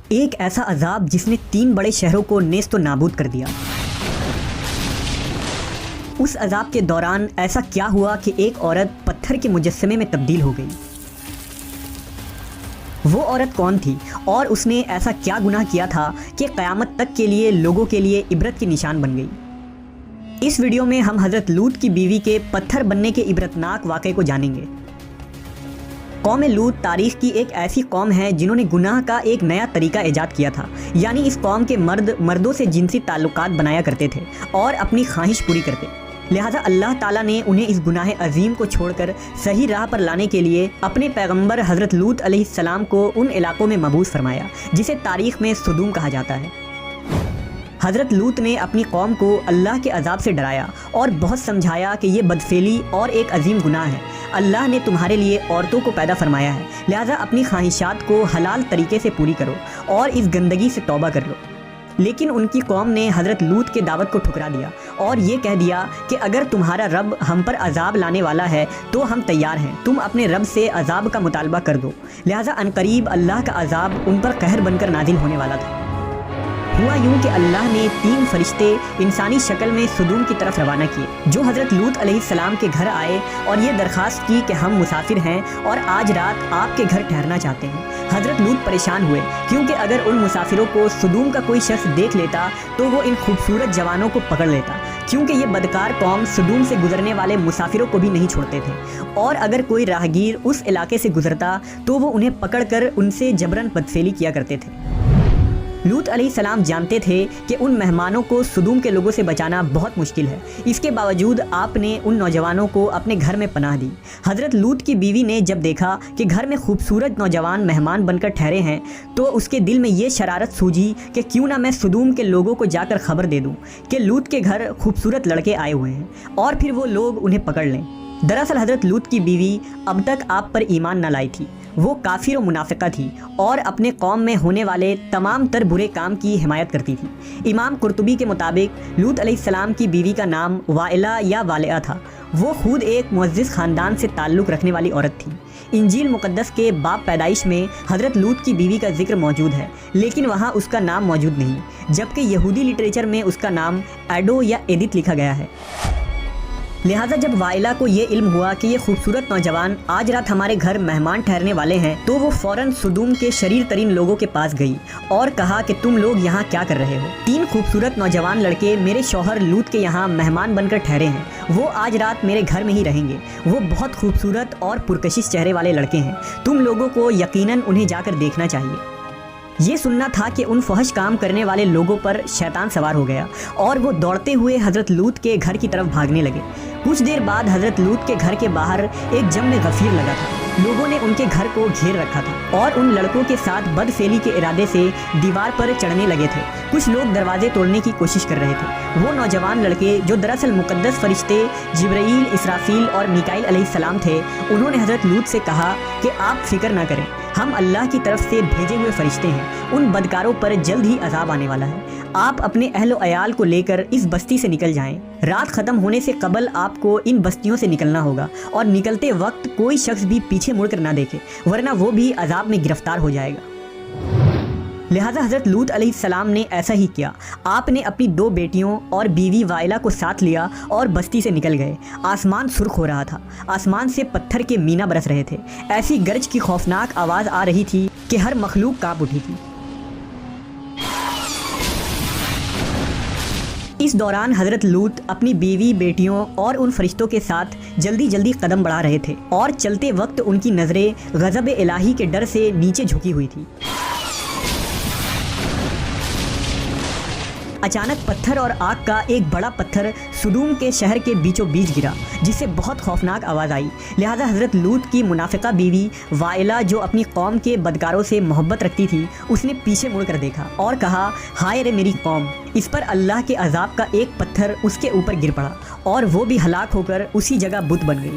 ایک ایسا عذاب جس نے 3 بڑے شہروں کو نیست و نابود کر دیا۔ اس عذاب کے دوران ایسا کیا ہوا کہ ایک عورت پتھر کے مجسمے میں تبدیل ہو گئی؟ وہ عورت کون تھی اور اس نے ایسا کیا گناہ کیا تھا کہ قیامت تک کے لیے لوگوں کے لیے عبرت کی نشان بن گئی؟ اس ویڈیو میں ہم حضرت لوط کی بیوی کے پتھر بننے کے عبرتناک واقعے کو جانیں گے۔ قوم لوط تاریخ کی ایک ایسی قوم ہے جنہوں نے گناہ کا ایک نیا طریقہ ایجاد کیا تھا، یعنی اس قوم کے مرد مردوں سے جنسی تعلقات بنایا کرتے تھے اور اپنی خواہش پوری کرتے۔ لہٰذا اللہ تعالیٰ نے انہیں اس گناہ عظیم کو چھوڑ کر صحیح راہ پر لانے کے لیے اپنے پیغمبر حضرت لوط علیہ السلام کو ان علاقوں میں مبعوث فرمایا جسے تاریخ میں سدوم کہا جاتا ہے۔ حضرت لوط نے اپنی قوم کو اللہ کے عذاب سے ڈرایا اور بہت سمجھایا کہ یہ بدفعلی اور ایک عظیم گناہ ہے۔ اللہ نے تمہارے لیے عورتوں کو پیدا فرمایا ہے، لہٰذا اپنی خواہشات کو حلال طریقے سے پوری کرو اور اس گندگی سے توبہ کر لو۔ لیکن ان کی قوم نے حضرت لوط کے دعوت کو ٹھکرا دیا اور یہ کہہ دیا کہ اگر تمہارا رب ہم پر عذاب لانے والا ہے تو ہم تیار ہیں، تم اپنے رب سے عذاب کا مطالبہ کر دو۔ لہٰذا عنقریب اللہ کا عذاب ان پر قہر بن کر نازل ہونے والا تھا۔ ہوا یوں کہ اللہ نے 3 فرشتے انسانی شکل میں سدوم کی طرف روانہ کیے، جو حضرت لوط علیہ السلام کے گھر آئے اور یہ درخواست کی کہ ہم مسافر ہیں اور آج رات آپ کے گھر ٹھہرنا چاہتے ہیں۔ حضرت لوط پریشان ہوئے کیونکہ اگر ان مسافروں کو سدوم کا کوئی شخص دیکھ لیتا تو وہ ان خوبصورت جوانوں کو پکڑ لیتا، کیونکہ یہ بدکار قوم سدوم سے گزرنے والے مسافروں کو بھی نہیں چھوڑتے تھے، اور اگر کوئی راہگیر اس علاقے سے گزرتا تو وہ انہیں پکڑ کر ان سے جبراً بدفعلی کیا کرتے تھے۔ لوط علیہ السلام جانتے تھے کہ ان مہمانوں کو سدوم کے لوگوں سے بچانا بہت مشکل ہے، اس کے باوجود آپ نے ان نوجوانوں کو اپنے گھر میں پناہ دی۔ حضرت لوط کی بیوی نے جب دیکھا کہ گھر میں خوبصورت نوجوان مہمان بن کر ٹھہرے ہیں تو اس کے دل میں یہ شرارت سوجی کہ کیوں نہ میں سدوم کے لوگوں کو جا کر خبر دے دوں کہ لوط کے گھر خوبصورت لڑکے آئے ہوئے ہیں اور پھر وہ لوگ انہیں پکڑ لیں۔ دراصل حضرت لوط کی بیوی اب تک آپ پر ایمان نہ لائی تھی، وہ کافر و منافقہ تھی اور اپنے قوم میں ہونے والے تمام تر برے کام کی حمایت کرتی تھی۔ امام قرطبی کے مطابق لوط علیہ السلام کی بیوی کا نام وائلہ یا والعہ تھا، وہ خود ایک معزز خاندان سے تعلق رکھنے والی عورت تھی۔ انجیل مقدس کے باب پیدائش میں حضرت لوط کی بیوی کا ذکر موجود ہے، لیکن وہاں اس کا نام موجود نہیں، جبکہ یہودی لٹریچر میں اس کا نام ایڈو یا ایدت لکھا گیا ہے۔ لہٰذا جب وائلہ کو یہ علم ہوا کہ یہ خوبصورت نوجوان آج رات ہمارے گھر مہمان ٹھہرنے والے ہیں تو وہ فوراً سدوم کے شریر ترین لوگوں کے پاس گئی اور کہا کہ تم لوگ یہاں کیا کر رہے ہو؟ 3 خوبصورت نوجوان لڑکے میرے شوہر لوط کے یہاں مہمان بن کر ٹھہرے ہیں، وہ آج رات میرے گھر میں ہی رہیں گے۔ وہ بہت خوبصورت اور پرکشش چہرے والے لڑکے ہیں، تم لوگوں کو یقیناً انہیں جا کر دیکھنا چاہیے۔ یہ سننا تھا کہ ان فحش کام کرنے والے لوگوں پر شیطان سوار ہو گیا اور وہ دوڑتے ہوئے حضرت لوط کے گھر کی طرف بھاگنے لگے۔ کچھ دیر بعد حضرت لوط کے گھر کے باہر ایک جم غفیر لگا تھا، لوگوں نے ان کے گھر کو گھیر رکھا تھا اور ان لڑکوں کے ساتھ بدفعلی کے ارادے سے دیوار پر چڑھنے لگے تھے۔ کچھ لوگ دروازے توڑنے کی کوشش کر رہے تھے۔ وہ نوجوان لڑکے جو دراصل مقدس فرشتے جبرائیل، اسرافیل اور میکائیل علیہ السلام تھے، انہوں نے حضرت لوط سے کہا کہ آپ فکر نہ کریں، ہم اللہ کی طرف سے بھیجے ہوئے فرشتے ہیں، ان بدکاروں پر جلد ہی عذاب آنے والا ہے، آپ اپنے اہل و عیال کو لے کر اس بستی سے نکل جائیں۔ رات ختم ہونے سے قبل آپ کو ان بستیوں سے نکلنا ہوگا اور نکلتے وقت کوئی شخص بھی پیچھے مڑ کر نہ دیکھے، ورنہ وہ بھی عذاب میں گرفتار ہو جائے گا۔ لہٰذا حضرت لوط علیہ السلام نے ایسا ہی کیا، آپ نے اپنی 2 بیٹیوں اور بیوی وائلہ کو ساتھ لیا اور بستی سے نکل گئے۔ آسمان سرخ ہو رہا تھا، آسمان سے پتھر کے مینا برس رہے تھے، ایسی گرج کی خوفناک آواز آ رہی تھی کہ ہر مخلوق کانپ اٹھی تھی۔ اس دوران حضرت لوط اپنی بیوی، بیٹیوں اور ان فرشتوں کے ساتھ جلدی جلدی قدم بڑھا رہے تھے اور چلتے وقت ان کی نظریں غضب الہی کے ڈر سے نیچے جھکی ہوئی تھی۔ اچانک پتھر اور آگ کا ایک بڑا پتھر سدوم کے شہر کے بیچوں بیچ گرا، جس سے بہت خوفناک آواز آئی۔ لہٰذا حضرت لوط کی منافقہ بیوی وائلہ جو اپنی قوم کے بدکاروں سے محبت رکھتی تھی، اس نے پیچھے مڑ کر دیکھا اور کہا، ہائے رے میری قوم! اس پر اللہ کے عذاب کا ایک پتھر اس کے اوپر گر پڑا اور وہ بھی ہلاک ہو کر اسی جگہ بت بن گئی۔